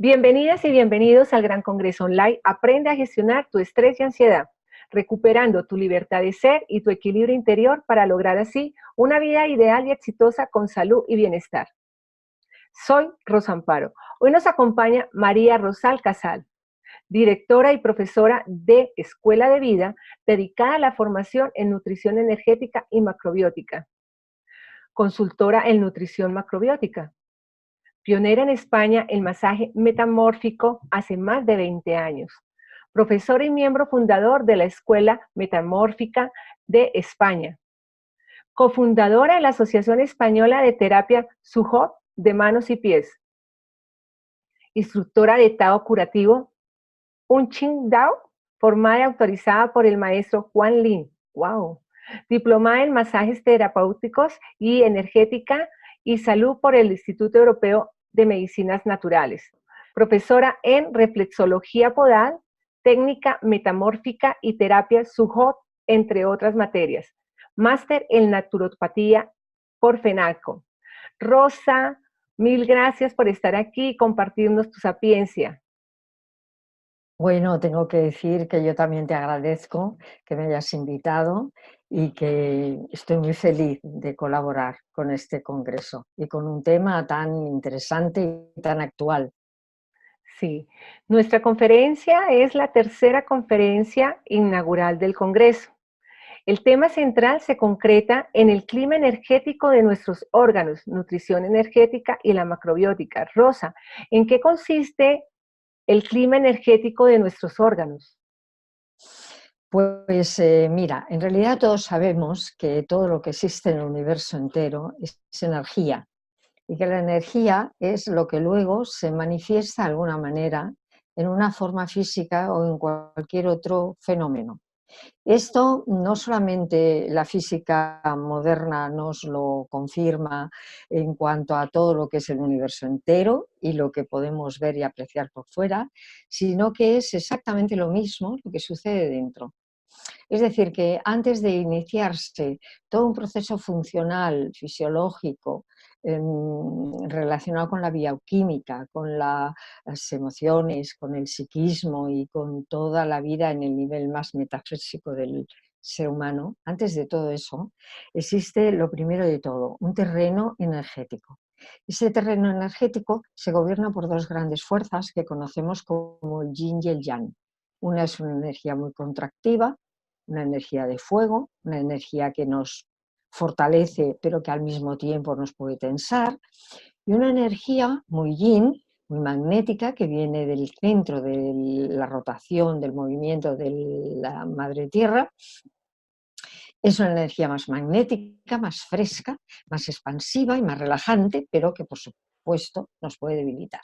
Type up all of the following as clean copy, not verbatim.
Bienvenidas y bienvenidos al Gran Congreso Online. Aprende a gestionar tu estrés y ansiedad, recuperando tu libertad de ser y tu equilibrio interior para lograr así una vida ideal y exitosa con salud y bienestar. Soy Rosa Amparo. Hoy nos acompaña María Rosal Casal, directora y profesora de Escuela de Vida, dedicada a la formación en nutrición energética y macrobiótica, consultora en nutrición macrobiótica, pionera en España en masaje metamórfico hace más de 20 años, profesor y miembro fundador de la Escuela Metamórfica de España, cofundadora de la Asociación Española de Terapia SUHOT de manos y pies, instructora de Tao curativo, un Qing Dao, formada y autorizada por el maestro Juan Lin. ¡Wow! Diplomada en masajes terapéuticos y energética y salud por el Instituto Europeo de Medicinas Naturales. Profesora en reflexología podal, técnica metamórfica y terapia SUHOT, entre otras materias. Máster en naturopatía por FENALCO. Rosa, mil gracias por estar aquí y compartirnos tu sapiencia. Bueno, tengo que decir que yo también te agradezco que me hayas invitado y que estoy muy feliz de colaborar con este congreso y con un tema tan interesante y tan actual. Sí, nuestra conferencia es la tercera conferencia inaugural del Congreso. El tema central se concreta en el clima energético de nuestros órganos, nutrición energética y la macrobiótica. Rosa, ¿en qué consiste el clima energético de nuestros órganos? Pues mira, en realidad todos sabemos que todo lo que existe en el universo entero es energía y que la energía es lo que luego se manifiesta de alguna manera en una forma física o en cualquier otro fenómeno. Esto no solamente la física moderna nos lo confirma en cuanto a todo lo que es el universo entero y lo que podemos ver y apreciar por fuera, sino que es exactamente lo mismo lo que sucede dentro. Es decir, que antes de iniciarse todo un proceso funcional, fisiológico, relacionado con la bioquímica, con las emociones, con el psiquismo y con toda la vida en el nivel más metafísico del ser humano, antes de todo eso, existe lo primero de todo, un terreno energético. Ese terreno energético se gobierna por dos grandes fuerzas que conocemos como el yin y el yang. Una es una energía muy contractiva, una energía de fuego, una energía que nos fortalece pero que al mismo tiempo nos puede tensar, y una energía muy yin, muy magnética, que viene del centro de la rotación, del movimiento de la madre tierra. Es una energía más magnética, más fresca, más expansiva y más relajante, pero que por supuesto nos puede debilitar.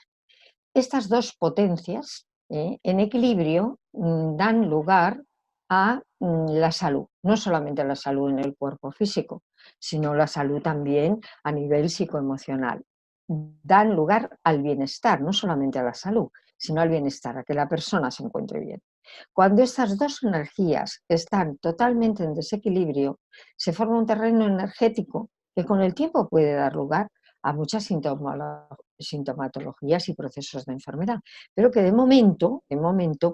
Estas dos potencias en equilibrio dan lugar a la salud, no solamente la salud en el cuerpo físico, sino la salud también a nivel psicoemocional. Dan lugar al bienestar, no solamente a la salud, sino al bienestar, a que la persona se encuentre bien. Cuando estas dos energías están totalmente en desequilibrio, se forma un terreno energético que con el tiempo puede dar lugar a muchas sintomatologías y procesos de enfermedad, pero que de momento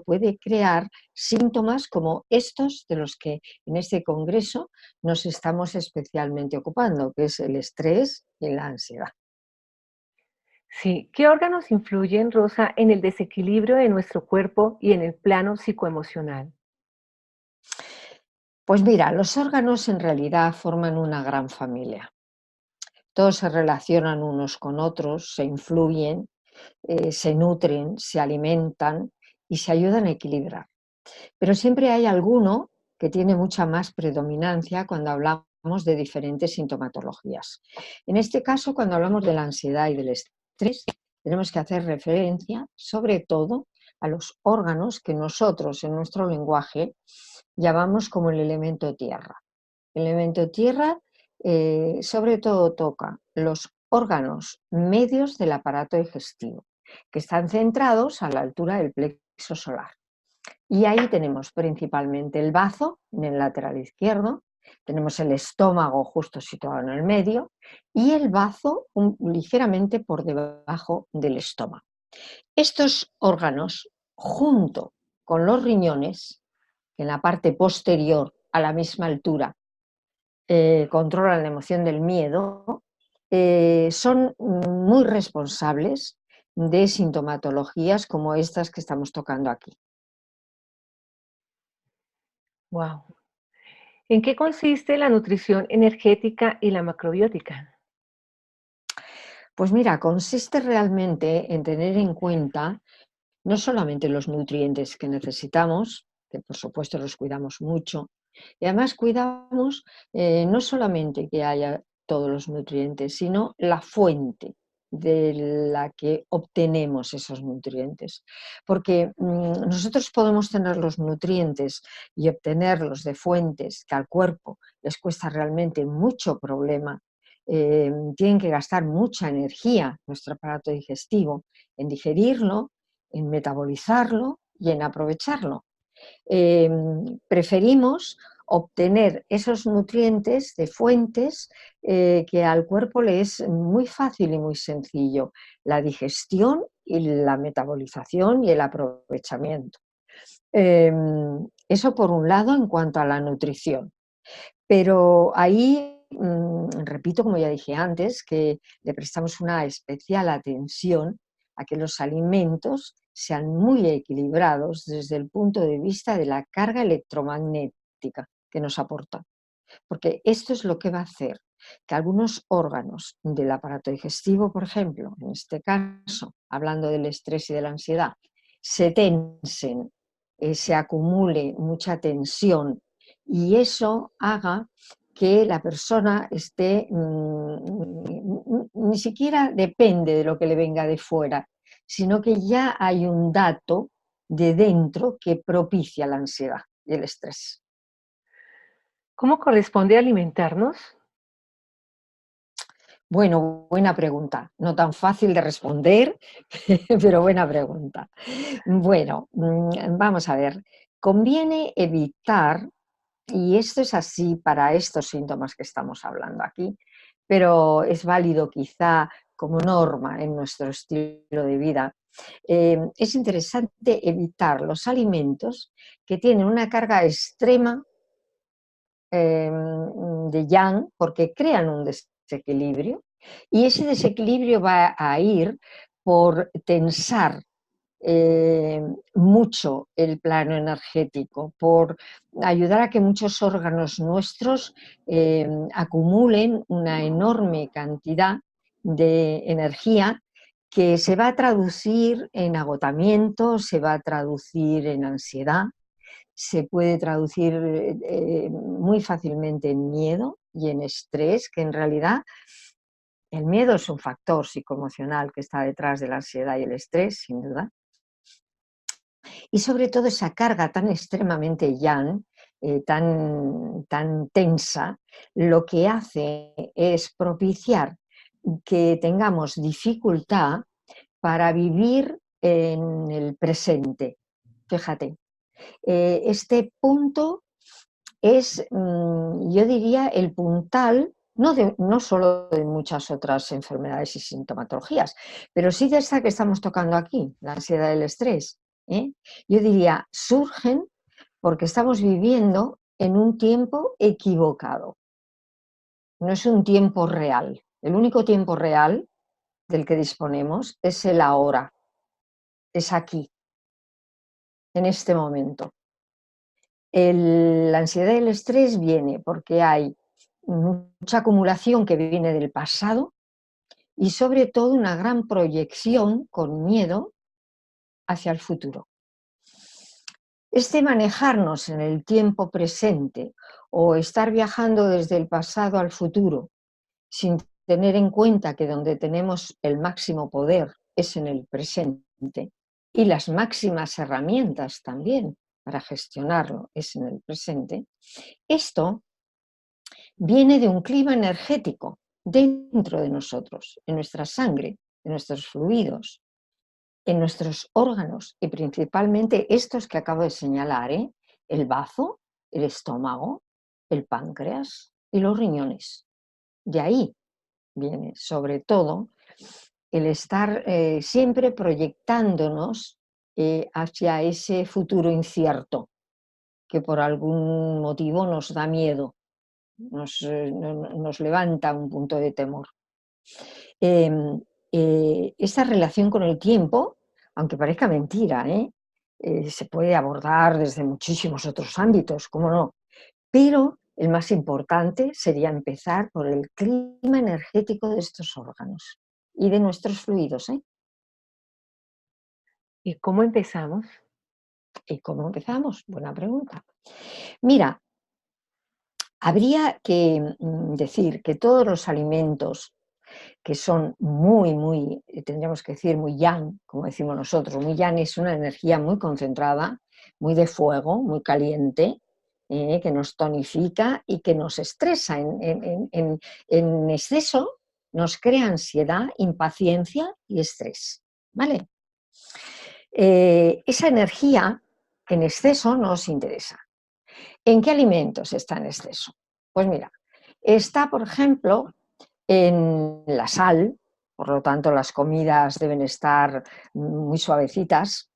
puede crear síntomas como estos de los que en este congreso nos estamos especialmente ocupando, que es el estrés y la ansiedad. Sí, ¿qué órganos influyen, Rosa, en el desequilibrio de nuestro cuerpo y en el plano psicoemocional? Pues mira, los órganos en realidad forman una gran familia. Todos se relacionan unos con otros, se influyen, se nutren, se alimentan y se ayudan a equilibrar. Pero siempre hay alguno que tiene mucha más predominancia cuando hablamos de diferentes sintomatologías. En este caso, cuando hablamos de la ansiedad y del estrés, tenemos que hacer referencia sobre todo a los órganos que nosotros en nuestro lenguaje llamamos como el elemento tierra. El elemento tierra sobre todo toca los órganos medios del aparato digestivo, que están centrados a la altura del plexo solar. Y ahí tenemos principalmente el bazo en el lateral izquierdo, tenemos el estómago justo situado en el medio y el bazo ligeramente por debajo del estómago. Estos órganos, junto con los riñones, en la parte posterior, a la misma altura, controlan la emoción del miedo, son muy responsables de sintomatologías como estas que estamos tocando aquí. Wow. ¿En qué consiste la nutrición energética y la macrobiótica? Pues mira, consiste realmente en tener en cuenta no solamente los nutrientes que necesitamos, que por supuesto los cuidamos mucho, y además cuidamos no solamente que haya todos los nutrientes, sino la fuente de la que obtenemos esos nutrientes. Porque nosotros podemos tener los nutrientes y obtenerlos de fuentes que al cuerpo les cuesta realmente mucho problema. Tienen que gastar mucha energía nuestro aparato digestivo en digerirlo, en metabolizarlo y en aprovecharlo. Preferimos obtener esos nutrientes de fuentes que al cuerpo le es muy fácil y muy sencillo, la digestión y la metabolización y el aprovechamiento. Eso por un lado en cuanto a la nutrición. Pero ahí, repito, como ya dije antes, que le prestamos una especial atención a que los alimentos sean muy equilibrados desde el punto de vista de la carga electromagnética que nos aporta. Porque esto es lo que va a hacer que algunos órganos del aparato digestivo, por ejemplo, en este caso, hablando del estrés y de la ansiedad, se tensen, se acumule mucha tensión y eso haga que la persona esté, ni siquiera depende de lo que le venga de fuera, sino que ya hay un dato de dentro que propicia la ansiedad y el estrés. ¿Cómo corresponde alimentarnos? Bueno, buena pregunta. No tan fácil de responder, pero buena pregunta. Bueno, vamos a ver. Conviene evitar, y esto es así para estos síntomas que estamos hablando aquí, pero es válido quizá como norma en nuestro estilo de vida. Es interesante evitar los alimentos que tienen una carga extrema de yang porque crean un desequilibrio y ese desequilibrio va a ir por tensar eh, mucho el plano energético, por ayudar a que muchos órganos nuestros acumulen una enorme cantidad de energía que se va a traducir en agotamiento, se va a traducir en ansiedad, se puede traducir muy fácilmente en miedo y en estrés, que en realidad el miedo es un factor psicoemocional que está detrás de la ansiedad y el estrés, sin duda. Y sobre todo esa carga tan extremadamente yang, tan tensa, lo que hace es propiciar que tengamos dificultad para vivir en el presente. Fíjate, este punto es, yo diría, el puntal, no solo de muchas otras enfermedades y sintomatologías, pero sí de esta que estamos tocando aquí, la ansiedad y el estrés. ¿Eh? Yo diría, surgen porque estamos viviendo en un tiempo equivocado, no es un tiempo real. El único tiempo real del que disponemos es el ahora, es aquí, en este momento. La ansiedad y el estrés viene porque hay mucha acumulación que viene del pasado y sobre todo una gran proyección con miedo hacia el futuro. Este manejarnos en el tiempo presente o estar viajando desde el pasado al futuro sin tener en cuenta que donde tenemos el máximo poder es en el presente y las máximas herramientas también para gestionarlo es en el presente, esto viene de un clima energético dentro de nosotros, en nuestra sangre, en nuestros fluidos, en nuestros órganos y principalmente estos que acabo de señalar, el bazo, el estómago, el páncreas y los riñones. De ahí viene sobre todo el estar siempre proyectándonos hacia ese futuro incierto que por algún motivo nos da miedo, nos levanta un punto de temor. Esta relación con el tiempo, aunque parezca mentira, se puede abordar desde muchísimos otros ámbitos, ¿cómo no? Pero el más importante sería empezar por el clima energético de estos órganos y de nuestros fluidos. ¿Y cómo empezamos? ¿Y cómo empezamos? Buena pregunta. Mira, habría que decir que todos los alimentos que son muy, tendríamos que decir muy yang, como decimos nosotros, muy yang es una energía muy concentrada, muy de fuego, muy caliente, que nos tonifica y que nos estresa en exceso, nos crea ansiedad, impaciencia y estrés, ¿vale? Esa energía en exceso nos interesa. ¿En qué alimentos está en exceso? Pues mira, está, por ejemplo, en la sal, por lo tanto las comidas deben estar muy suavecitas,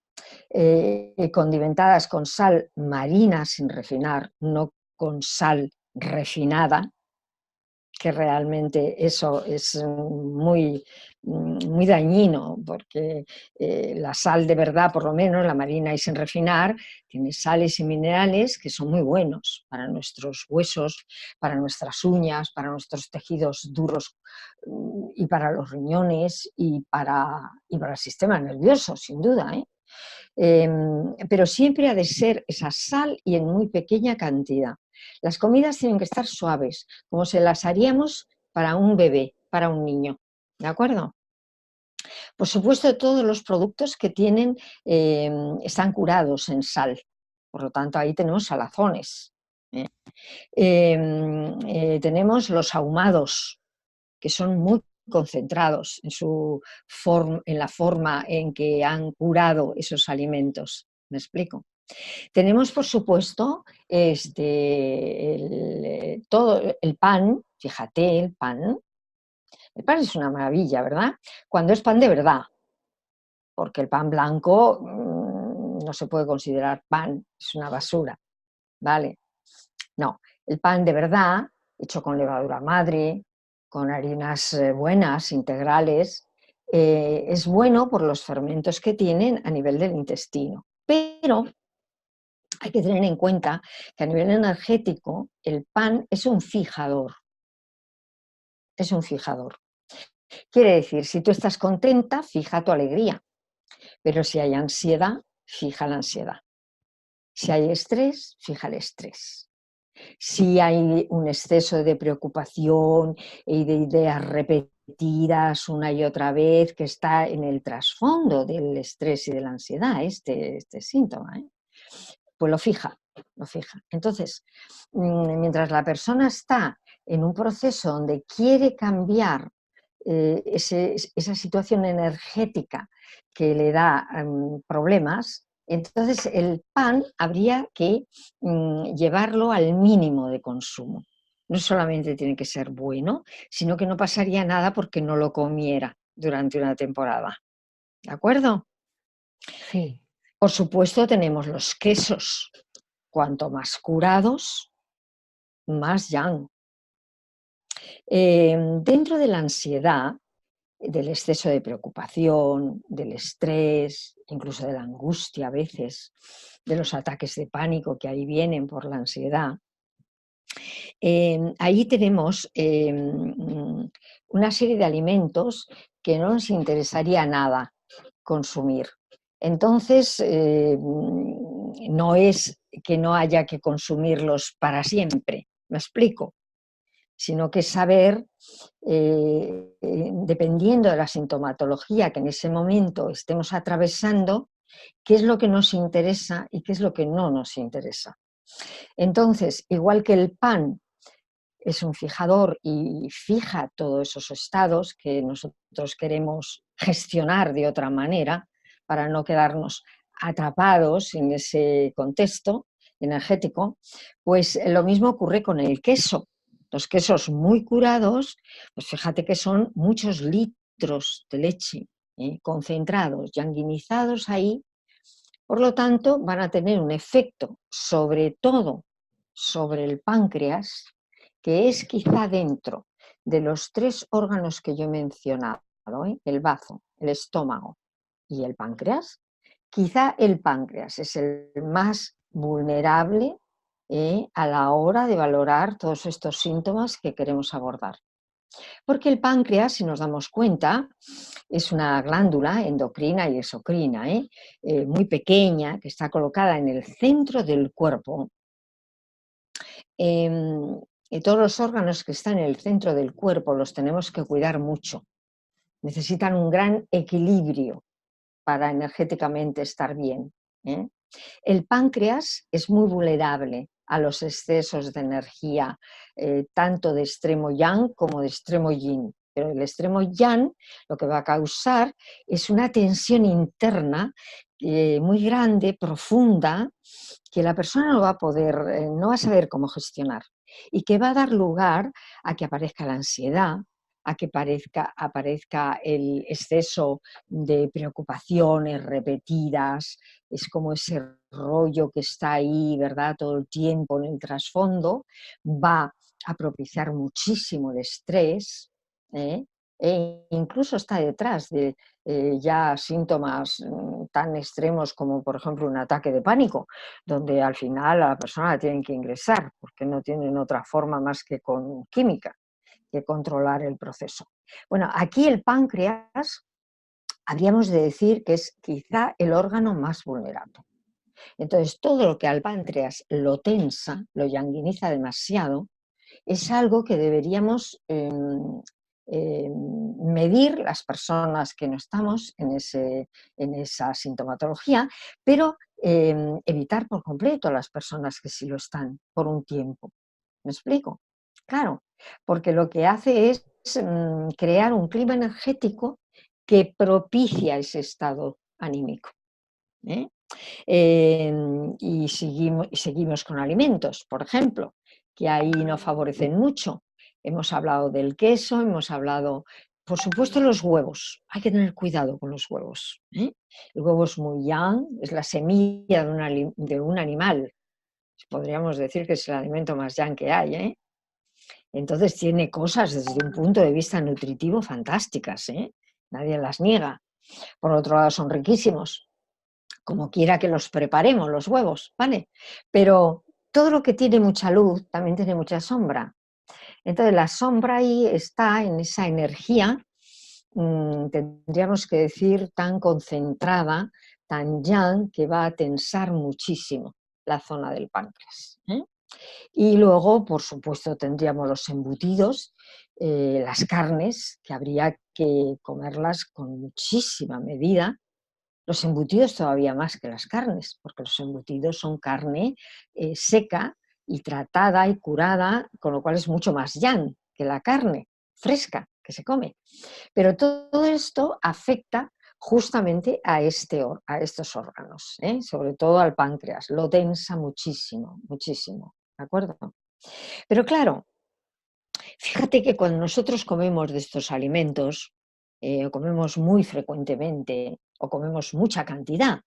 condimentadas con sal marina sin refinar, no con sal refinada, que realmente eso es muy dañino, porque la sal de verdad, por lo menos la marina y sin refinar, tiene sales y minerales que son muy buenos para nuestros huesos, para nuestras uñas, para nuestros tejidos duros y para los riñones y para el sistema nervioso, sin duda, ¿eh? Pero siempre ha de ser esa sal y en muy pequeña cantidad. Las comidas tienen que estar suaves, como se las haríamos para un bebé, para un niño. ¿De acuerdo? Por supuesto, todos los productos que tienen están curados en sal. Por lo tanto, ahí tenemos salazones. Tenemos los ahumados, que son muy concentrados en la forma en que han curado esos alimentos. ¿Me explico? Tenemos, por supuesto, todo el pan, fíjate, el pan es una maravilla, ¿verdad? Cuando es pan de verdad, porque el pan blanco no se puede considerar pan, es una basura, ¿vale? No, el pan de verdad, hecho con levadura madre, con harinas buenas, integrales, es bueno por los fermentos que tienen a nivel del intestino. Pero hay que tener en cuenta que a nivel energético el pan es un fijador. Es un fijador. Quiere decir, si tú estás contenta, fija tu alegría. Pero si hay ansiedad, fija la ansiedad. Si hay estrés, fija el estrés. Si hay un exceso de preocupación y de ideas repetidas una y otra vez que está en el trasfondo del estrés y de la ansiedad, este síntoma, pues lo fija, lo fija. Entonces, mientras la persona está en un proceso donde quiere cambiar esa situación energética que le da problemas, entonces el pan habría que llevarlo al mínimo de consumo. No solamente tiene que ser bueno, sino que no pasaría nada porque no lo comiera durante una temporada. ¿De acuerdo? Sí. Por supuesto, tenemos los quesos. Cuanto más curados, más yang. Dentro de la ansiedad, del exceso de preocupación, del estrés, incluso de la angustia a veces, de los ataques de pánico que ahí vienen por la ansiedad, ahí tenemos una serie de alimentos que no nos interesaría nada consumir. Entonces, no es que no haya que consumirlos para siempre, ¿me explico? Sino que saber, dependiendo de la sintomatología que en ese momento estemos atravesando, qué es lo que nos interesa y qué es lo que no nos interesa. Entonces, igual que el pan es un fijador y fija todos esos estados que nosotros queremos gestionar de otra manera para no quedarnos atrapados en ese contexto energético, pues lo mismo ocurre con el queso. Los quesos muy curados, pues fíjate que son muchos litros litros de leche concentrados, yanguinizados ahí, por lo tanto van a tener un efecto sobre todo sobre el páncreas, que es quizá dentro de los 3 órganos que yo he mencionado, el bazo, el estómago y el páncreas, quizá el páncreas es el más vulnerable a la hora de valorar todos estos síntomas que queremos abordar. Porque el páncreas, si nos damos cuenta, es una glándula endocrina y exocrina, muy pequeña, que está colocada en el centro del cuerpo. Y todos los órganos que están en el centro del cuerpo los tenemos que cuidar mucho. Necesitan un gran equilibrio para energéticamente estar bien. El páncreas es muy vulnerable a los excesos de energía, tanto de extremo yang como de extremo yin. Pero el extremo yang lo que va a causar es una tensión interna muy grande, profunda, que la persona no va a poder, no va a saber cómo gestionar y que va a dar lugar a que aparezca la ansiedad, a que aparezca el exceso de preocupaciones repetidas, es como ese rollo que está ahí, ¿verdad? Todo el tiempo en el trasfondo, va a propiciar muchísimo el estrés, e incluso está detrás de ya síntomas tan extremos como, por ejemplo, un ataque de pánico, donde al final a la persona la tienen que ingresar, porque no tienen otra forma más que con química que controlar el proceso. Bueno, aquí el páncreas habríamos de decir que es quizá el órgano más vulnerable. Entonces, todo lo que al páncreas lo tensa, lo yanguiniza demasiado, es algo que deberíamos medir las personas que no estamos en esa sintomatología, pero evitar por completo a las personas que sí lo están por un tiempo. ¿Me explico? Claro, porque lo que hace es crear un clima energético que propicia ese estado anímico. Y seguimos con alimentos, por ejemplo, que ahí no favorecen mucho. Hemos hablado del queso, hemos hablado, por supuesto, los huevos. Hay que tener cuidado con los huevos. El huevo es muy yang, es la semilla de un animal. Podríamos decir que es el alimento más yang que hay. Entonces tiene cosas desde un punto de vista nutritivo fantásticas. Nadie las niega. Por otro lado, son riquísimos, como quiera que los preparemos, los huevos, ¿vale? Pero todo lo que tiene mucha luz también tiene mucha sombra. Entonces la sombra ahí está en esa energía, tendríamos que decir, tan concentrada, tan yang, que va a tensar muchísimo la zona del páncreas. Y luego, por supuesto, tendríamos los embutidos, las carnes, que habría que comerlas con muchísima medida. Los embutidos todavía más que las carnes, porque los embutidos son carne seca y tratada y curada, con lo cual es mucho más yang que la carne fresca que se come. Pero todo esto afecta justamente a estos órganos, sobre todo al páncreas, lo tensa muchísimo, muchísimo, ¿de acuerdo? Pero claro, fíjate que cuando nosotros comemos de estos alimentos, o comemos muy frecuentemente, o comemos mucha cantidad,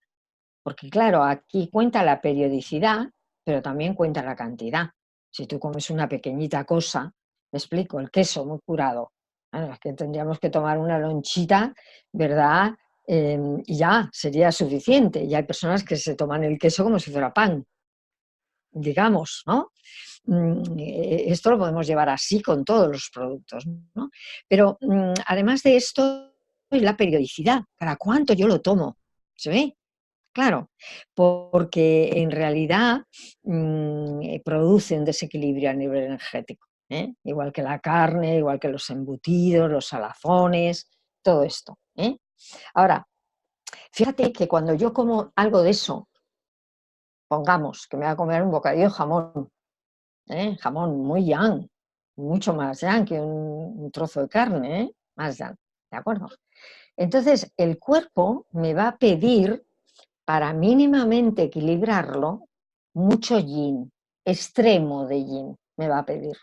porque claro, aquí cuenta la periodicidad, pero también cuenta la cantidad. Si tú comes una pequeñita cosa, me explico, el queso muy curado, bueno, es que tendríamos que tomar una lonchita, ¿verdad? Y ya sería suficiente. Y hay personas que se toman el queso como si fuera pan, digamos, ¿no? Esto lo podemos llevar así con todos los productos, ¿no? Pero además de esto, es la periodicidad. ¿Cada cuánto yo lo tomo? ¿Se ve? Claro, porque en realidad produce un desequilibrio a nivel energético, igual que la carne, igual que los embutidos, los salazones, todo esto. Ahora, fíjate que cuando yo como algo de eso, pongamos que me voy a comer un bocadillo de jamón, jamón muy yang, mucho más yang que un trozo de carne, más yang, ¿de acuerdo? Entonces, el cuerpo me va a pedir, para mínimamente equilibrarlo, mucho yin, extremo de yin me va a pedir.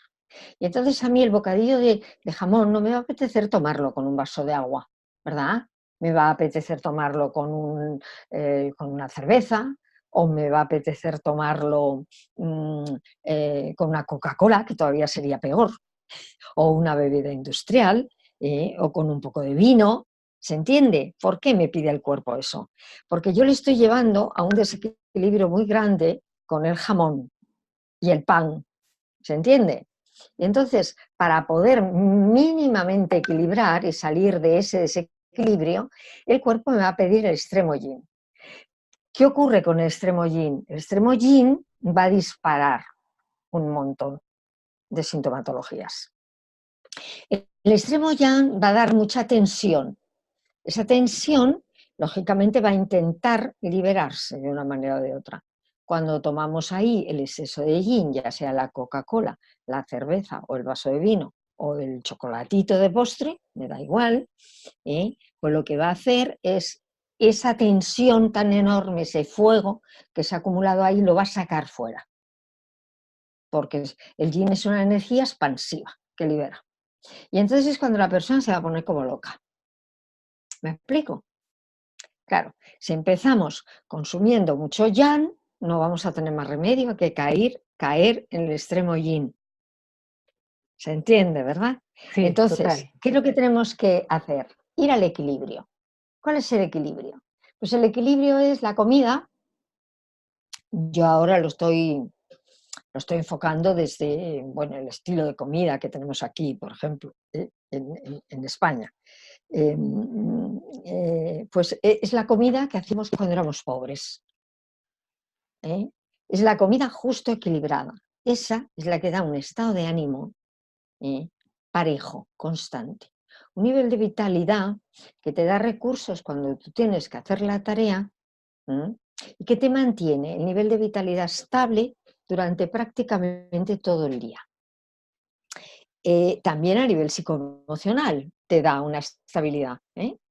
Y entonces a mí el bocadillo de jamón no me va a apetecer tomarlo con un vaso de agua, ¿verdad? Me va a apetecer tomarlo con una cerveza, o me va a apetecer tomarlo mm, con una Coca-Cola, que todavía sería peor, o una bebida industrial, o con un poco de vino. ¿Se entiende? ¿Por qué me pide el cuerpo eso? Porque yo le estoy llevando a un desequilibrio muy grande con el jamón y el pan. ¿Se entiende? Y entonces, para poder mínimamente equilibrar y salir de ese desequilibrio, el cuerpo me va a pedir el extremo yin. ¿Qué ocurre con el extremo yin? El extremo yin va a disparar un montón de sintomatologías. El extremo yang va a dar mucha tensión. Esa tensión, lógicamente, va a intentar liberarse de una manera o de otra. Cuando tomamos ahí el exceso de yin, ya sea la Coca-Cola, la cerveza o el vaso de vino o el chocolatito de postre, me da igual, pues lo que va a hacer es esa tensión tan enorme, ese fuego que se ha acumulado ahí, lo va a sacar fuera. Porque el yin es una energía expansiva que libera. Y entonces es cuando la persona se va a poner como loca. ¿Me explico? Claro, si empezamos consumiendo mucho yang, no vamos a tener más remedio que caer en el extremo yin. ¿Se entiende, verdad? Sí, Entonces, total. ¿qué es lo que tenemos que hacer? Ir al equilibrio. ¿Cuál es el equilibrio? Pues el equilibrio es la comida. Yo ahora lo estoy enfocando desde, bueno, el estilo de comida que tenemos aquí, por ejemplo, en España. Pues es la comida que hacíamos cuando éramos pobres. Es la comida justo equilibrada. Esa es la que da un estado de ánimo parejo, constante. Un nivel de vitalidad que te da recursos cuando tú tienes que hacer la tarea y que te mantiene el nivel de vitalidad estable durante prácticamente todo el día. También a nivel psicoemocional te da una estabilidad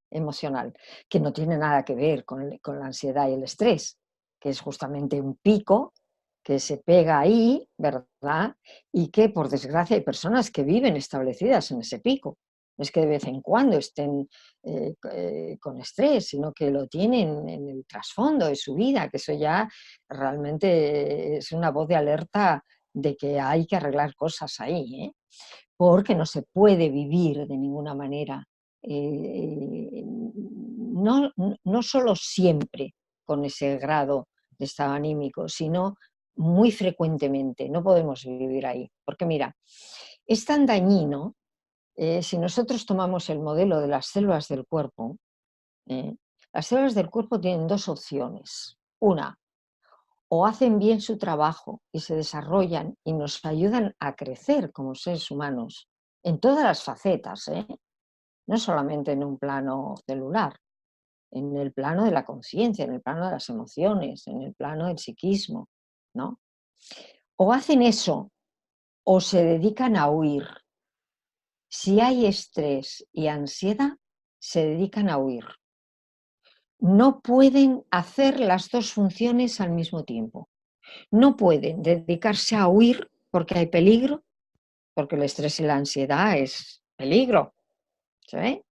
emocional que no tiene nada que ver con la ansiedad y el estrés, que es justamente un pico que se pega ahí, ¿verdad? Y que por desgracia hay personas que viven establecidas en ese pico. No es que de vez en cuando estén con estrés, sino que lo tienen en el trasfondo de su vida, que eso ya realmente es una voz de alerta de que hay que arreglar cosas ahí, porque no se puede vivir de ninguna manera, no solo siempre con ese grado de estado anímico, sino muy frecuentemente. No podemos vivir ahí, porque mira, es tan dañino si nosotros tomamos el modelo de las células del cuerpo. eh, las células del cuerpo tienen dos opciones. Una, o hacen bien su trabajo y se desarrollan y nos ayudan a crecer como seres humanos en todas las facetas, no solamente en un plano celular, en el plano de la conciencia, en el plano de las emociones, en el plano del psiquismo, ¿no? O hacen eso o se dedican a huir. Si hay estrés y ansiedad, se dedican a huir. No pueden hacer las dos funciones al mismo tiempo. No pueden dedicarse a huir porque hay peligro, porque el estrés y la ansiedad es peligro. ¿Sí?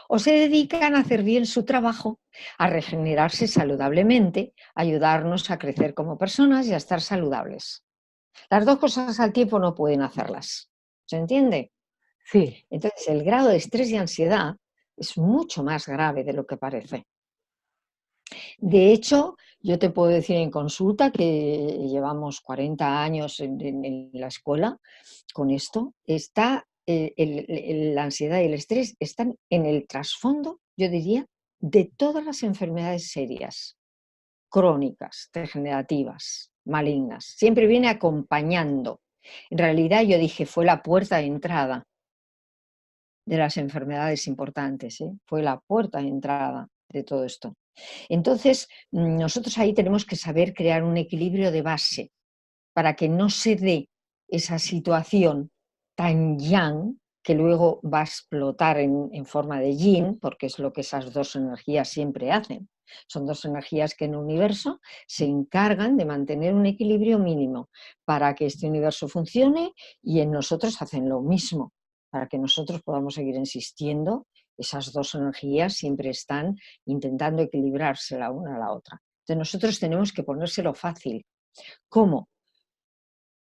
O se dedican a hacer bien su trabajo, a regenerarse saludablemente, a ayudarnos a crecer como personas y a estar saludables. Las dos cosas al tiempo no pueden hacerlas. ¿Se entiende? Sí, Entonces, el grado de estrés y ansiedad es mucho más grave de lo que parece. De hecho, yo te puedo decir en consulta que llevamos 40 años en la escuela con esto, la ansiedad y el estrés están en el trasfondo, yo diría, de todas las enfermedades serias, crónicas, degenerativas, malignas. Siempre viene acompañando. En realidad, yo dije, fue la puerta de entrada de las enfermedades importantes, fue la puerta de entrada de todo esto. Entonces, nosotros ahí tenemos que saber crear un equilibrio de base para que no se dé esa situación tan yang que luego va a explotar en forma de yin, porque es lo que esas dos energías siempre hacen. Son dos energías que en el universo se encargan de mantener un equilibrio mínimo para que este universo funcione, y en nosotros hacen lo mismo, para que nosotros podamos seguir existiendo. Esas dos energías siempre están intentando equilibrarse la una a la otra. Entonces nosotros tenemos que ponérselo fácil. ¿Cómo?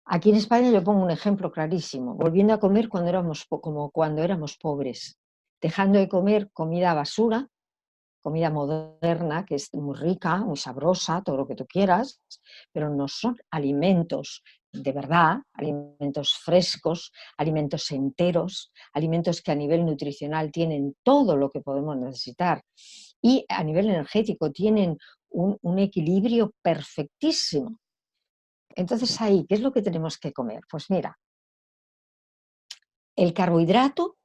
Aquí en España yo pongo un ejemplo clarísimo, volviendo a comer como cuando éramos pobres, dejando de comer comida basura, comida moderna, que es muy rica, muy sabrosa, todo lo que tú quieras, pero no son alimentos de verdad, alimentos frescos, alimentos enteros, alimentos que a nivel nutricional tienen todo lo que podemos necesitar y a nivel energético tienen un equilibrio perfectísimo. Entonces ahí, ¿qué es lo que tenemos que comer? Pues mira, el carbohidrato,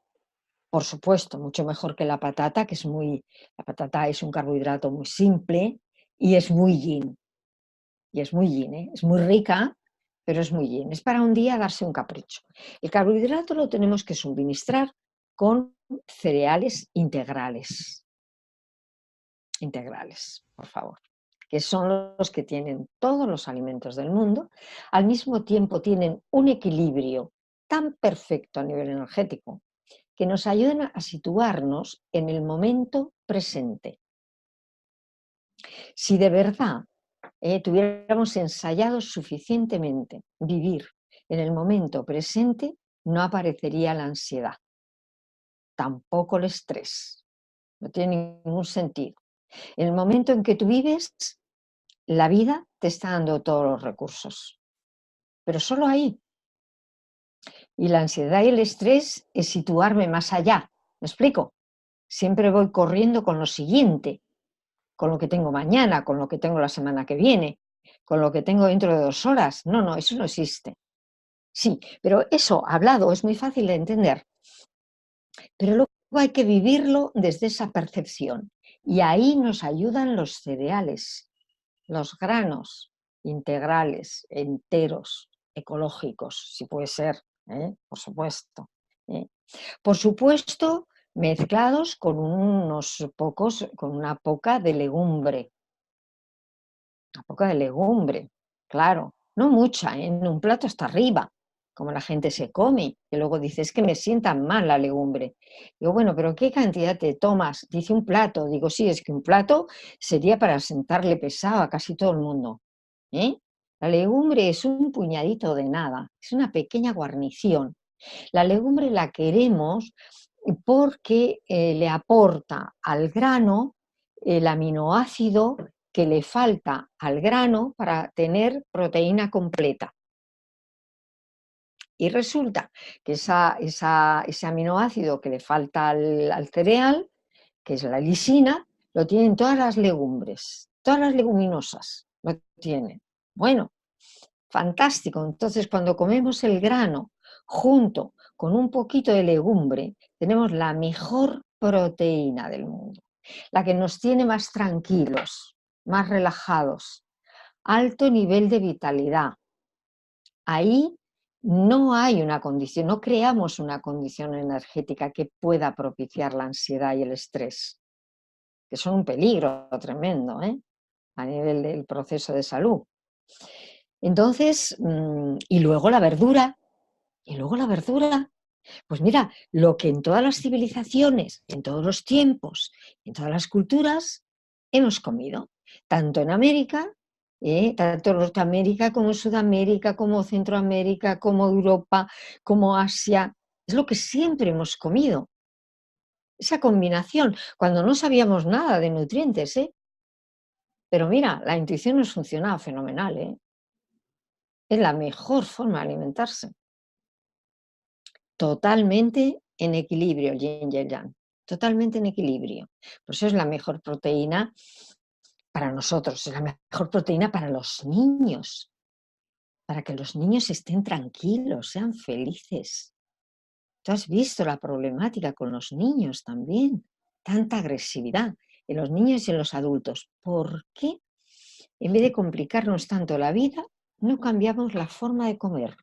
por supuesto, mucho mejor que la patata, la patata es un carbohidrato muy simple y es muy yin. Y es muy yin, ¿eh? Es muy rica, pero es muy yin. Es para un día darse un capricho. El carbohidrato lo tenemos que suministrar con cereales integrales. Integrales, por favor, que son los que tienen todos los alimentos del mundo, al mismo tiempo tienen un equilibrio tan perfecto a nivel energético que nos ayudan a situarnos en el momento presente. Si de verdad tuviéramos ensayado suficientemente vivir en el momento presente, no aparecería la ansiedad, tampoco el estrés, no tiene ningún sentido. En el momento en que tú vives, la vida te está dando todos los recursos, pero solo ahí. Y la ansiedad y el estrés es situarme más allá. ¿Me explico? Siempre voy corriendo con lo siguiente, con lo que tengo mañana, con lo que tengo la semana que viene, con lo que tengo dentro de 2 horas. No, no, eso no existe. Sí, pero eso hablado es muy fácil de entender, pero luego hay que vivirlo desde esa percepción. Y ahí nos ayudan los cereales, los granos integrales, enteros, ecológicos, si puede ser, por supuesto. ¿eh? Por supuesto, mezclados con con una poca de legumbre. Una poca de legumbre, claro, no mucha, en un plato hasta arriba, como la gente se come, que luego dice, es que me sienta mal la legumbre. Digo, bueno, pero ¿qué cantidad te tomas? Dice un plato. Digo, sí, es que un plato sería para sentarle pesado a casi todo el mundo. ¿eh? La legumbre es un puñadito de nada, es una pequeña guarnición. La legumbre la queremos porque le aporta al grano el aminoácido que le falta al grano para tener proteína completa. Y resulta que ese aminoácido que le falta al cereal, que es la lisina, lo tienen todas las legumbres, todas las leguminosas lo tienen. Bueno, fantástico. Entonces, cuando comemos el grano junto con un poquito de legumbre, tenemos la mejor proteína del mundo, la que nos tiene más tranquilos, más relajados, alto nivel de vitalidad. Ahí no hay una condición, no creamos una condición energética que pueda propiciar la ansiedad y el estrés, que son un peligro tremendo, a nivel del proceso de salud. Entonces, y luego la verdura, pues mira, lo que en todas las civilizaciones, en todos los tiempos, en todas las culturas, hemos comido, tanto en América, tanto Norteamérica como Sudamérica, como Centroamérica, como Europa, como Asia, es lo que siempre hemos comido. Esa combinación, cuando no sabíamos nada de nutrientes, pero mira, la intuición nos funcionaba fenomenal, es la mejor forma de alimentarse. Totalmente en equilibrio, yin y el yang, totalmente en equilibrio. Por eso es la mejor proteína para nosotros, es la mejor proteína para los niños, para que los niños estén tranquilos, sean felices. Tú has visto la problemática con los niños también, tanta agresividad en los niños y en los adultos. ¿Por qué, en vez de complicarnos tanto la vida, no cambiamos la forma de comer?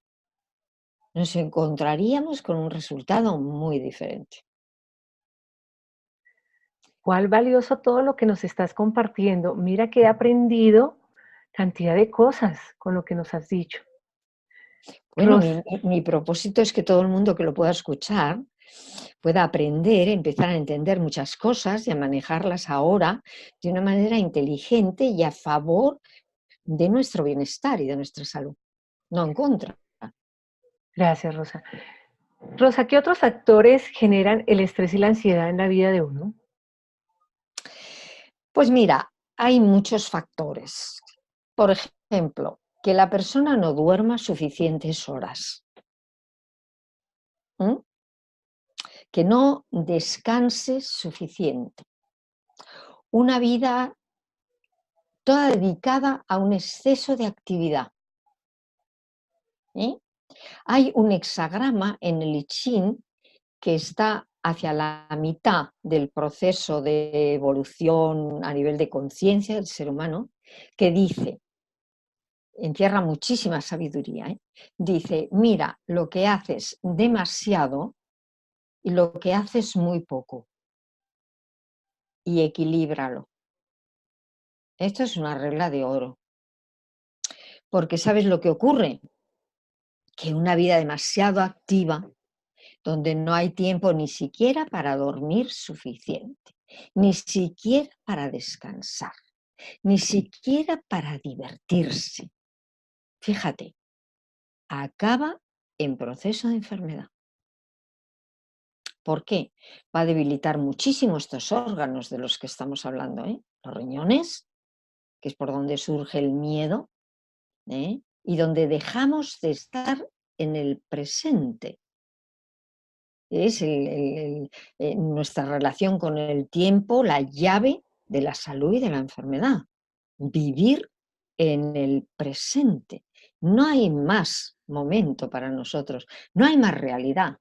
nos encontraríamos con un resultado muy diferente. Cuál valioso todo lo que nos estás compartiendo. Mira que he aprendido cantidad de cosas con lo que nos has dicho. Bueno, Ros, mi propósito es que todo el mundo que lo pueda escuchar pueda aprender, empezar a entender muchas cosas y a manejarlas ahora de una manera inteligente y a favor de nuestro bienestar y de nuestra salud, no en contra. gracias, Rosa. Rosa, ¿qué otros factores generan el estrés y la ansiedad en la vida de uno? Pues mira, hay muchos factores. Por ejemplo, que la persona no duerma suficientes horas, ¿m? Que no descanse suficiente. Una vida toda dedicada a un exceso de actividad. ¿Eh? Hay un hexagrama en el I Ching que está hacia la mitad del proceso de evolución a nivel de conciencia del ser humano, que dice, encierra muchísima sabiduría, dice, mira lo que haces demasiado y lo que haces muy poco, y equilíbralo. Esto es una regla de oro, porque ¿sabes lo que ocurre? Que una vida demasiado activa, donde no hay tiempo ni siquiera para dormir suficiente, ni siquiera para descansar, ni siquiera para divertirse. Fíjate, acaba en proceso de enfermedad. ¿Por qué? Va a debilitar muchísimo estos órganos de los que estamos hablando, ¿eh? Los riñones, que es por donde surge el miedo, ¿eh? Y donde dejamos de estar en el presente. Es nuestra relación con el tiempo, la llave de la salud y de la enfermedad. Vivir en el presente. No hay más momento para nosotros, no hay más realidad.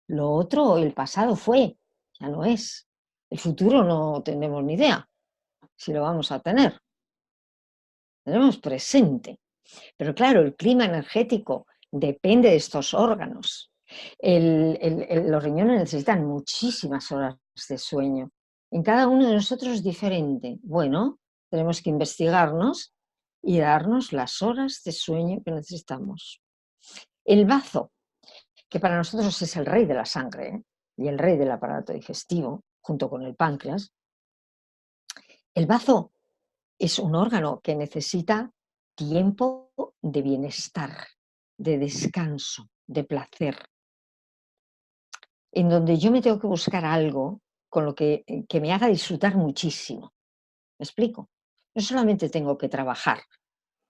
Lo otro, el pasado fue, ya no es. El futuro no tenemos ni idea si lo vamos a tener. Tenemos presente. Pero claro, el clima energético depende de estos órganos. Los riñones necesitan muchísimas horas de sueño. En cada uno de nosotros es diferente. Bueno, tenemos que investigarnos y darnos las horas de sueño que necesitamos. El bazo, que para nosotros es el rey de la sangre, ¿eh? Y el rey del aparato digestivo, junto con el páncreas, el bazo es un órgano que necesita tiempo de bienestar, de descanso, de placer, en donde yo me tengo que buscar algo con lo que me haga disfrutar muchísimo. ¿Me explico? No solamente tengo que trabajar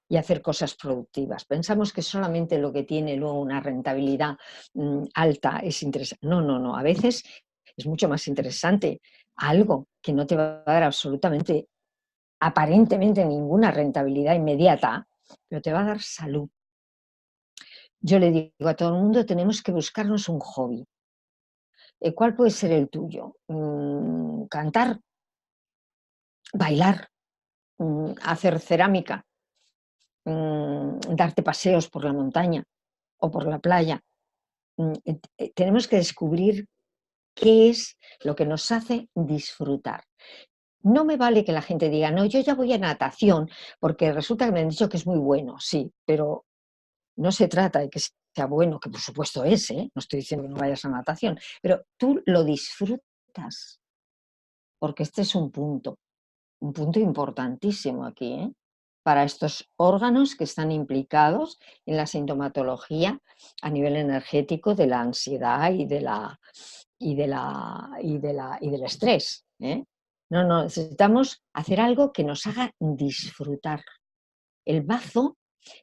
y hacer cosas productivas. Pensamos que solamente lo que tiene luego una rentabilidad alta es interesante. No, no, no. A veces es mucho más interesante algo que no te va a dar absolutamente, aparentemente ninguna rentabilidad inmediata, pero te va a dar salud. Yo le digo a todo el mundo, tenemos que buscarnos un hobby. ¿Cuál puede ser el tuyo? Cantar, bailar, hacer cerámica, darte paseos por la montaña o por la playa. Tenemos que descubrir qué es lo que nos hace disfrutar. No me vale que la gente diga, no, yo ya voy a natación, porque resulta que me han dicho que es muy bueno, sí, pero no se trata de que sea bueno, que por supuesto es, ¿eh? No estoy diciendo que no vayas a natación, pero tú lo disfrutas, porque este es un punto importantísimo aquí, ¿eh? Para estos órganos que están implicados en la sintomatología a nivel energético de la ansiedad y del estrés, ¿eh? No, no, necesitamos hacer algo que nos haga disfrutar. El bazo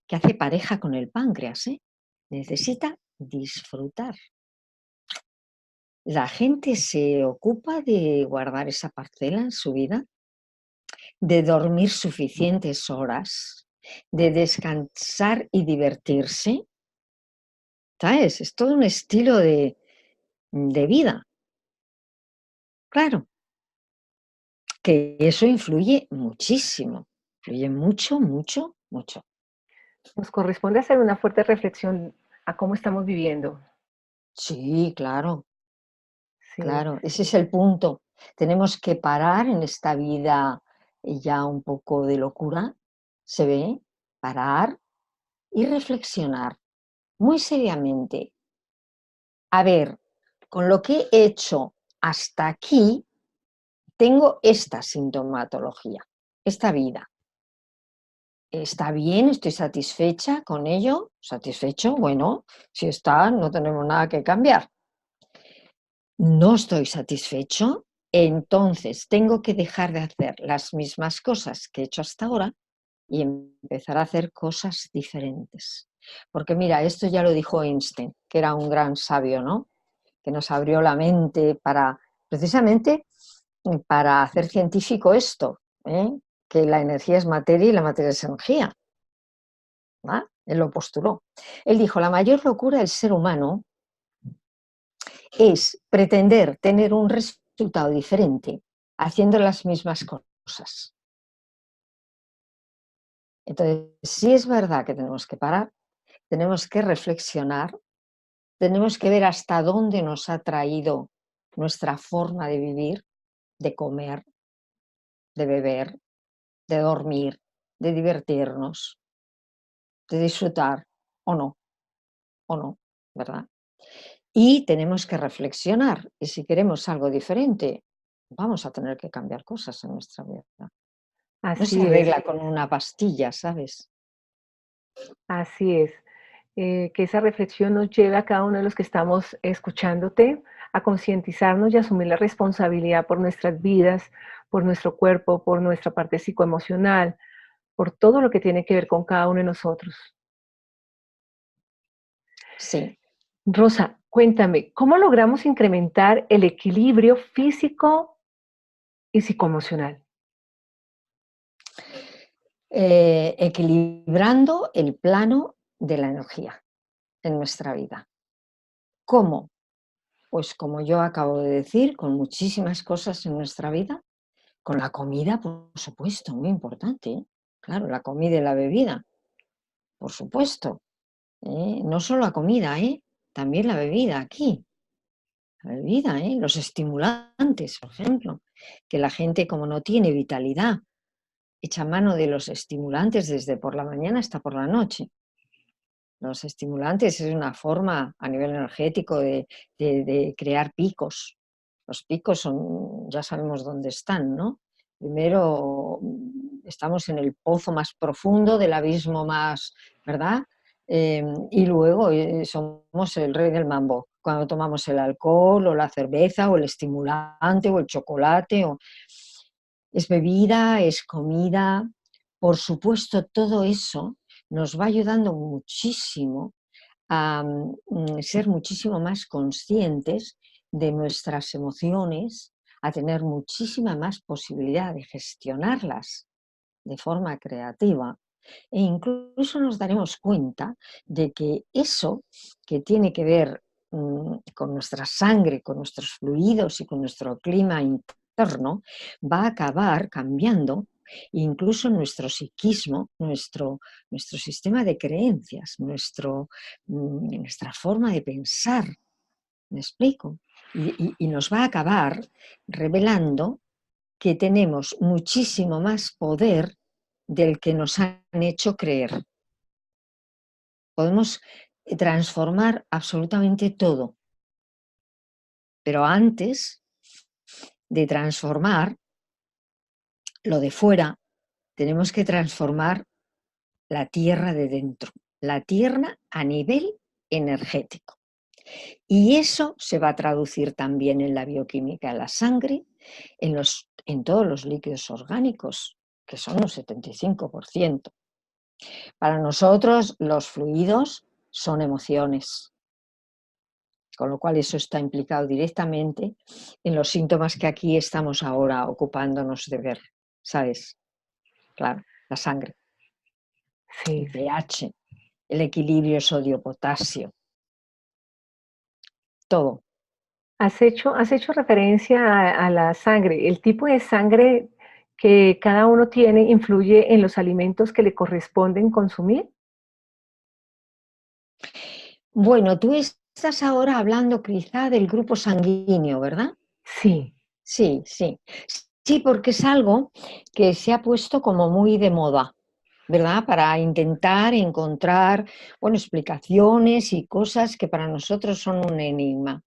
que hace pareja con el páncreas, ¿eh? Necesita disfrutar. La gente se ocupa de guardar esa parcela en su vida, de dormir suficientes horas, de descansar y divertirse. ¿Sabes? Es todo un estilo de vida. Claro, que eso influye muchísimo. Influye mucho, mucho, mucho. Nos corresponde hacer una fuerte reflexión a cómo estamos viviendo. Sí, claro, Sí, claro, ese es el punto. Tenemos que parar en esta vida ya un poco de locura, se ve, parar y reflexionar muy seriamente. A ver, con lo que he hecho hasta aquí, tengo esta sintomatología, esta vida. ¿Está bien? ¿Estoy satisfecha con ello? ¿Satisfecho? Bueno, si está, no tenemos nada que cambiar. No estoy satisfecho, entonces tengo que dejar de hacer las mismas cosas que he hecho hasta ahora y empezar a hacer cosas diferentes. Porque mira, esto ya lo dijo Einstein, que era un gran sabio, ¿no? Que nos abrió la mente para, precisamente, para hacer científico esto, ¿eh? Que la energía es materia y la materia es energía. ¿Va? Él lo postuló. Él dijo, la mayor locura del ser humano es pretender tener un resultado diferente haciendo las mismas cosas. Entonces, sí es verdad que tenemos que parar, tenemos que reflexionar, tenemos que ver hasta dónde nos ha traído nuestra forma de vivir, de comer, de beber, de dormir, de divertirnos, de disfrutar o no, ¿verdad? Y tenemos que reflexionar. Y si queremos algo diferente, vamos a tener que cambiar cosas en nuestra vida. No se así es, arregla con una pastilla, ¿sabes? así es. Que esa reflexión nos lleve a cada uno de los que estamos escuchándote a concientizarnos y asumir la responsabilidad por nuestras vidas, por nuestro cuerpo, por nuestra parte psicoemocional, por todo lo que tiene que ver con cada uno de nosotros. Sí. Rosa, cuéntame, ¿cómo logramos incrementar el equilibrio físico y psicoemocional? Equilibrando el plano de la energía en nuestra vida. ¿Cómo? Pues como yo acabo de decir, con muchísimas cosas en nuestra vida, con la comida, por supuesto, muy importante, ¿eh? Claro, la comida y la bebida, por supuesto. No solo la comida, también la bebida aquí. La bebida, los estimulantes, por ejemplo, que la gente como no tiene vitalidad, echa mano de los estimulantes desde por la mañana hasta por la noche. Los estimulantes es una forma a nivel energético de crear picos. Los picos son, ya sabemos dónde están, ¿no? Primero estamos en el pozo más profundo del abismo más, ¿verdad? Y luego somos el rey del mambo. Cuando tomamos el alcohol o la cerveza o el estimulante o el chocolate, es bebida, es comida. Por supuesto, todo eso nos va ayudando muchísimo a ser muchísimo más conscientes de nuestras emociones, a tener muchísima más posibilidad de gestionarlas de forma creativa e incluso nos daremos cuenta de que eso que tiene que ver con nuestra sangre, con nuestros fluidos y con nuestro clima interno, va a acabar cambiando incluso nuestro psiquismo, nuestro sistema de creencias, nuestra forma de pensar. ¿Me explico? Y nos va a acabar revelando que tenemos muchísimo más poder del que nos han hecho creer. Podemos transformar absolutamente todo, pero antes de transformar lo de fuera, tenemos que transformar la tierra de dentro, la tierra a nivel energético. Y eso se va a traducir también en la bioquímica de la sangre, en todos los líquidos orgánicos, que son un 75%. Para nosotros los fluidos son emociones, con lo cual eso está implicado directamente en los síntomas que aquí estamos ahora ocupándonos de ver, ¿sabes? Claro, la sangre, el Sí, sí. pH, el equilibrio sodio-potasio, todo. Has hecho referencia a la sangre. ¿El tipo de sangre que cada uno tiene influye en los alimentos que le corresponden consumir? Bueno, tú estás ahora hablando quizá del grupo sanguíneo, ¿verdad? Sí, Sí, sí. Sí, porque es algo que se ha puesto como muy de moda, ¿verdad? Para intentar encontrar, bueno, explicaciones y cosas que para nosotros son un enigma.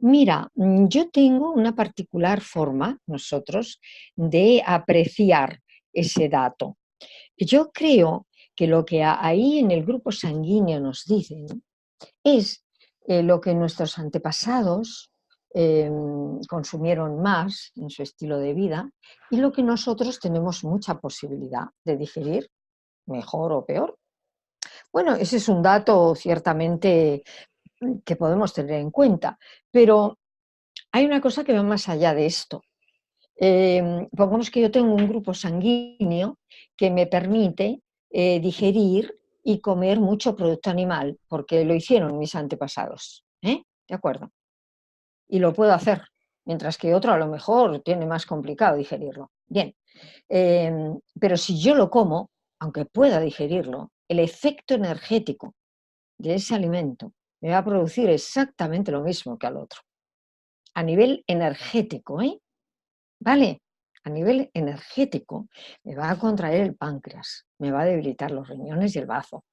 Mira, yo tengo una particular forma, nosotros, de apreciar ese dato. Yo creo que lo que ahí en el grupo sanguíneo nos dicen es lo que nuestros antepasados eh, consumieron más en su estilo de vida y lo que nosotros tenemos mucha posibilidad de digerir, mejor o peor. Bueno, ese es un dato ciertamente que podemos tener en cuenta, pero hay una cosa que va más allá de esto. Pongamos que yo tengo un grupo sanguíneo que me permite digerir y comer mucho producto animal, porque lo hicieron mis antepasados. ¿Eh? ¿De acuerdo? Y lo puedo hacer, mientras que otro a lo mejor tiene más complicado digerirlo. Bien, pero si yo lo como, aunque pueda digerirlo, el efecto energético de ese alimento me va a producir exactamente lo mismo que al otro, a nivel energético, ¿eh? ¿Vale? A nivel energético me va a contraer el páncreas, me va a debilitar los riñones y el bazo,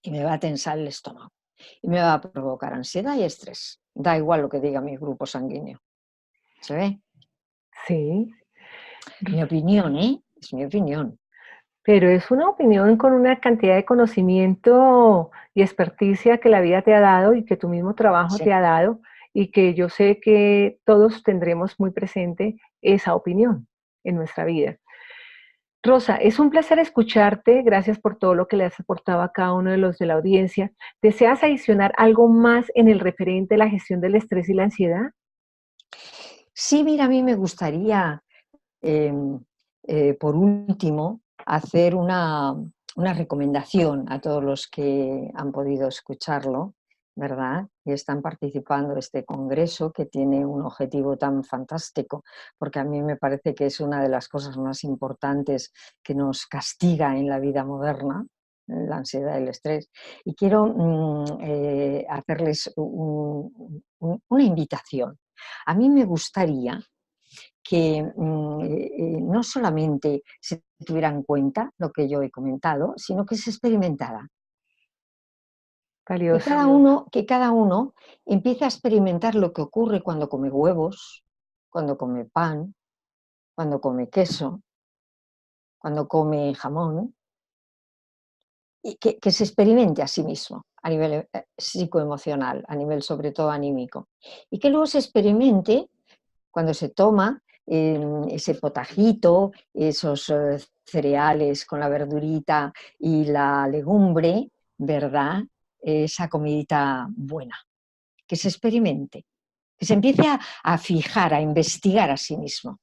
y me va a tensar el estómago, y me va a provocar ansiedad y estrés. Da igual lo que diga mi grupo sanguíneo. ¿Se ve? sí. Mi opinión, ¿eh? Es mi opinión. Pero es una opinión con una cantidad de conocimiento y experticia que la vida te ha dado y que tu mismo trabajo Sí. te ha dado y que yo sé que todos tendremos muy presente esa opinión en nuestra vida. Rosa, es un placer escucharte. Gracias por todo lo que le has aportado a cada uno de los de la audiencia. ¿Deseas adicionar algo más en el referente de la gestión del estrés y la ansiedad? Sí, mira, a mí me gustaría, eh, por último, hacer una recomendación a todos los que han podido escucharlo, ¿verdad? Y están participando de este congreso que tiene un objetivo tan fantástico, porque a mí me parece que es una de las cosas más importantes que nos castiga en la vida moderna, la ansiedad y el estrés. Y quiero hacerles una invitación. A mí me gustaría que no solamente se tuviera en cuenta lo que yo he comentado, sino que se experimentara. Valioso. Que cada uno empiece a experimentar lo que ocurre cuando come huevos, cuando come pan, cuando come queso, cuando come jamón, y que se experimente a sí mismo a nivel psicoemocional, a nivel sobre todo anímico. Y que luego se experimente cuando se toma ese potajito, esos cereales con la verdurita y la legumbre, ¿verdad? Esa comidita buena, que se experimente, que se empiece a fijar, a investigar a sí mismo,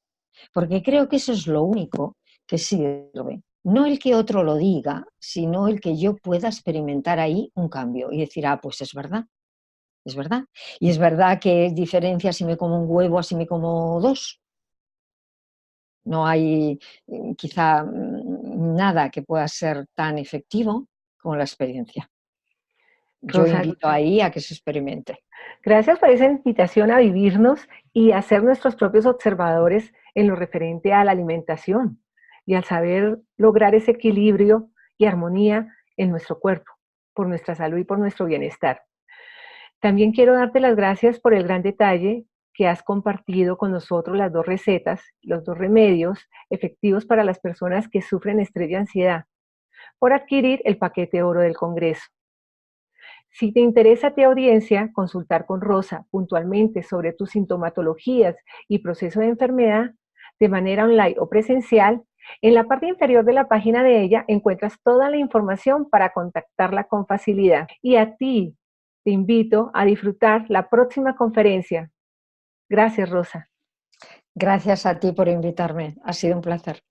porque creo que eso es lo único que sirve. No el que otro lo diga, sino el que yo pueda experimentar ahí un cambio y decir, ah, pues es verdad, es verdad. Y es verdad que es diferencia si me como un huevo, si me como dos. No hay quizá nada que pueda ser tan efectivo como la experiencia. Yo Rosa, invito ahí a que se experimente. gracias por esa invitación a vivirnos y a ser nuestros propios observadores en lo referente a la alimentación y al saber lograr ese equilibrio y armonía en nuestro cuerpo, por nuestra salud y por nuestro bienestar. También quiero darte las gracias por el gran detalle que has compartido con nosotros las dos recetas, los dos remedios efectivos para las personas que sufren estrés y ansiedad, por adquirir el paquete oro del Congreso. Si te interesa a ti audiencia consultar con Rosa puntualmente sobre tus sintomatologías y proceso de enfermedad de manera online o presencial, en la parte inferior de la página de ella encuentras toda la información para contactarla con facilidad. Y a ti te invito a disfrutar la próxima conferencia. Gracias, Rosa. Gracias a ti por invitarme. Ha sido un placer.